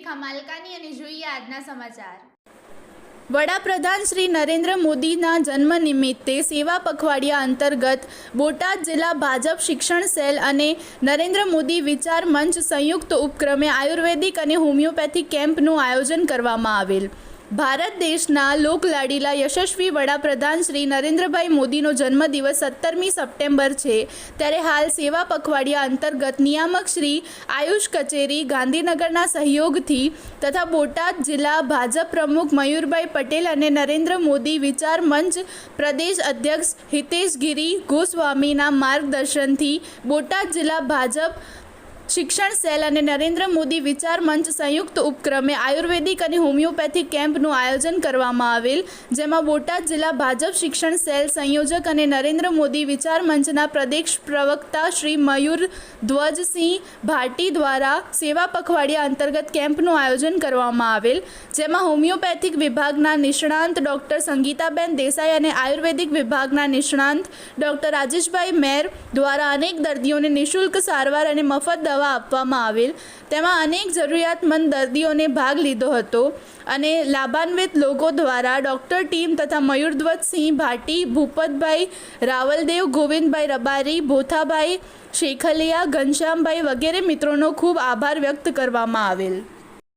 રેખા માલકાની અને જોઈએ આજના સમાચાર। વડાપ્રધાન શ્રી નરેન્દ્ર મોદીના જન્મ નિમિત્તે સેવા પખવાડિયા અંતર્ગત બોટાદ જિલ્લા ભાજપ શિક્ષણ સેલ અને નરેન્દ્ર મોદી વિચાર મંચ સંયુક્ત ઉપક્રમે આયુર્વેદિક અને હોમિયોપેથિક કેમ્પનું આયોજન કરવામાં આવેલ। ભારત દેશના લોકલાડીલા યશસ્વી વડાપ્રધાન શ્રી નરેન્દ્રભાઈ મોદીનો જન્મદિવસ 17મી સપ્ટેમ્બર છે, ત્યારે હાલ સેવા પખવાડિયા અંતર્ગત નિયામક શ્રી આયુષ કચેરી ગાંધીનગરના સહયોગથી તથા બોટાદ જિલ્લા ભાજપ પ્રમુખ મયુરભાઈ પટેલ અને નરેન્દ્ર મોદી વિચાર મંચ પ્રદેશ અધ્યક્ષ હિતેશગીરી ગોસ્વામીના માર્ગદર્શનથી બોટાદ જિલ્લા ભાજપ શિક્ષણ સેલ અને નરેન્દ્ર મોદી વિચાર મંચ સંયુક્ત ઉપક્રમે આયુર્વેદિક અને હોમિયોપેથિક કેમ્પનું આયોજન કરવામાં આવેલ, જેમાં બોટાદ જિલ્લા ભાજપ શિક્ષણ સેલ સંયોજક અને નરેન્દ્ર મોદી વિચાર મંચના પ્રદેશ પ્રવક્તા શ્રી મયુર ધ્વજસિંહ ભાટી દ્વારા સેવા પખવાડિયા અંતર્ગત કેમ્પનું આયોજન કરવામાં આવેલ, જેમાં હોમિયોપેથિક વિભાગના નિષ્ણાંત ડૉક્ટર સંગીતાબેન દેસાઈ અને આયુર્વેદિક વિભાગના નિષ્ણાંત ડૉક્ટર રાજેશભાઈ મેર દ્વારા અનેક દર્દીઓને નિઃશુલ્ક સારવાર અને મફત દવા આપવામાં આવેલ, તેમાં અનેક જરૂરિયાતમંદ દર્દીઓને ભાગ લીધો હતો અને લાભાન્વિત લોકો દ્વારા ડૉક્ટર ટીમ તથા મયુરધ્વજસિંહ ભાટી, ભૂપતભાઈ રાવલદેવ, ગોવિંદભાઈ રબારી, ભોથાભાઈ શેખલિયા, ઘનશ્યામભાઈ વગેરે મિત્રોનો ખૂબ આભાર વ્યક્ત કરવામાં આવેલ।